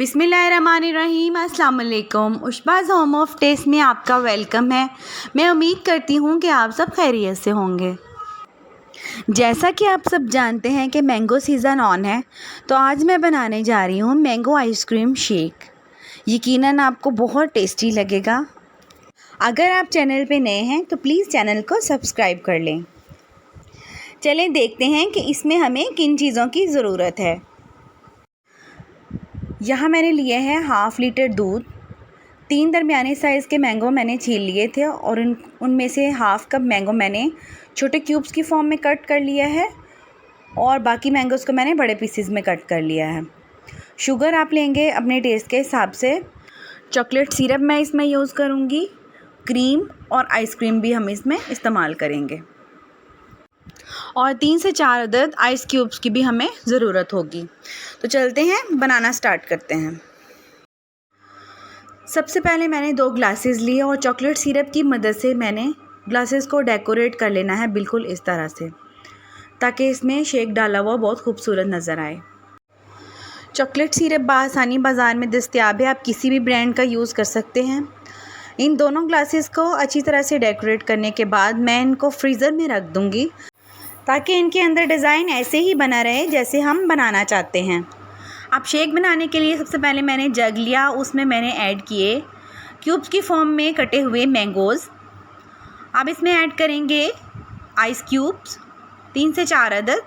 बिस्मिल्लाहिर्रहमानिर्रहीम। अस्सलाम वालेकुम। उशबाज़ होम ऑफ टेस्ट में आपका वेलकम है। मैं उम्मीद करती हूँ कि आप सब खैरियत से होंगे। जैसा कि आप सब जानते हैं कि मैंगो सीज़न ऑन है, तो आज मैं बनाने जा रही हूँ मैंगो आइसक्रीम शेक। यकीनन आपको बहुत टेस्टी लगेगा। अगर आप चैनल पे नए हैं तो प्लीज़ चैनल को सब्सक्राइब कर लें। चलें देखते हैं कि इसमें हमें किन चीज़ों की ज़रूरत है। यहाँ मैंने लिए हैं हाफ़ लीटर दूध, 3 दरमियाने साइज़ के मैंगो मैंने छील लिए थे और उनमें से हाफ़ कप मैंगो मैंने छोटे क्यूब्स की फॉर्म में कट कर लिया है और बाकी मैंगोज़ को मैंने बड़े पीसेस में कट कर लिया है। शुगर आप लेंगे अपने टेस्ट के हिसाब से। चॉकलेट सिरप मैं इसमें यूज़ करूँगी। क्रीम और आइसक्रीम भी हम इसमें इस्तेमाल करेंगे और 3 से 4 अदद आइस क्यूब्स की भी हमें ज़रूरत होगी। तो चलते हैं, बनाना स्टार्ट करते हैं। सबसे पहले मैंने 2 ग्लासेस लिए और चॉकलेट सिरप की मदद से मैंने ग्लासेस को डेकोरेट कर लेना है बिल्कुल इस तरह से, ताकि इसमें शेक डाला हुआ बहुत खूबसूरत नज़र आए। चॉकलेट सिरप बआसानी बाज़ार में दस्तयाब है, आप किसी भी ब्रांड का यूज़ कर सकते हैं। इन दोनों ग्लासेस को अच्छी तरह से डेकोरेट करने के बाद मैं इनको फ्रीज़र में रख दूँगी, ताकि इनके अंदर डिज़ाइन ऐसे ही बना रहे जैसे हम बनाना चाहते हैं। अब शेक बनाने के लिए सबसे पहले मैंने जग लिया, उसमें मैंने ऐड किए क्यूब्स की फॉर्म में कटे हुए मैंगोज़। अब इसमें ऐड करेंगे आइस क्यूब्स 3 से 4 अदद।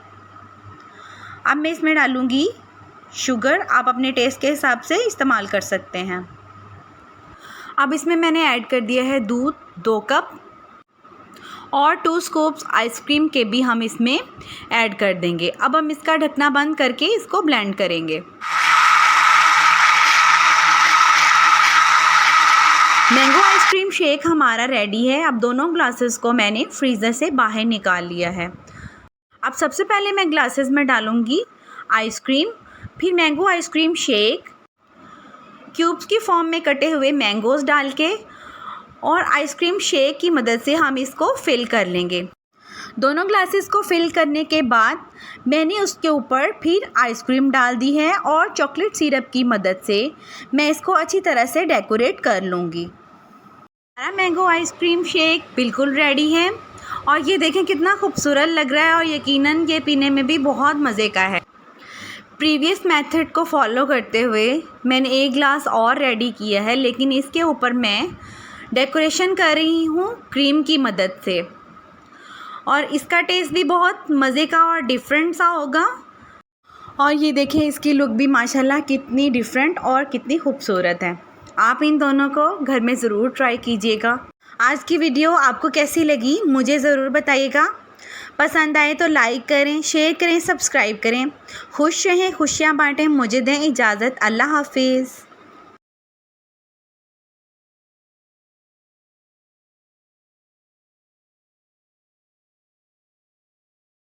अब मैं इसमें डालूँगी शुगर, आप अपने टेस्ट के हिसाब से इस्तेमाल कर सकते हैं। अब इसमें मैंने ऐड कर दिया है दूध 2 कप और 2 स्कूप्स आइसक्रीम के भी हम इसमें ऐड कर देंगे। अब हम इसका ढकना बंद करके इसको ब्लेंड करेंगे। मैंगो आइसक्रीम शेक हमारा रेडी है। अब दोनों ग्लासेस को मैंने फ्रीज़र से बाहर निकाल लिया है। अब सबसे पहले मैं ग्लासेस में डालूँगी आइसक्रीम, फिर मैंगो आइसक्रीम शेक, क्यूब्स की फॉर्म में कटे हुए मैंगोज़ डाल के और आइसक्रीम शेक की मदद से हम इसको फिल कर लेंगे। दोनों ग्लासेस को फिल करने के बाद मैंने उसके ऊपर फिर आइसक्रीम डाल दी है और चॉकलेट सिरप की मदद से मैं इसको अच्छी तरह से डेकोरेट कर लूँगी। हमारा मैंगो आइसक्रीम शेक बिल्कुल रेडी है और ये देखें कितना खूबसूरत लग रहा है और यकीनन ये पीने में भी बहुत मज़े का है। प्रीवियस मेथड को फॉलो करते हुए मैंने 1 ग्लास और रेडी किया है, लेकिन इसके ऊपर मैं डेकोरेशन कर रही हूँ क्रीम की मदद से और इसका टेस्ट भी बहुत मज़े का और डिफरेंट सा होगा। और ये देखें इसकी लुक भी माशाल्लाह कितनी डिफरेंट और कितनी खूबसूरत है। आप इन दोनों को घर में ज़रूर ट्राई कीजिएगा। आज की वीडियो आपको कैसी लगी मुझे ज़रूर बताइएगा। पसंद आए तो लाइक करें, शेयर करें, सब्सक्राइब करें। खुश रहें, खुशियाँ बांटें। मुझे दें इजाज़त। अल्लाह हाफिज़।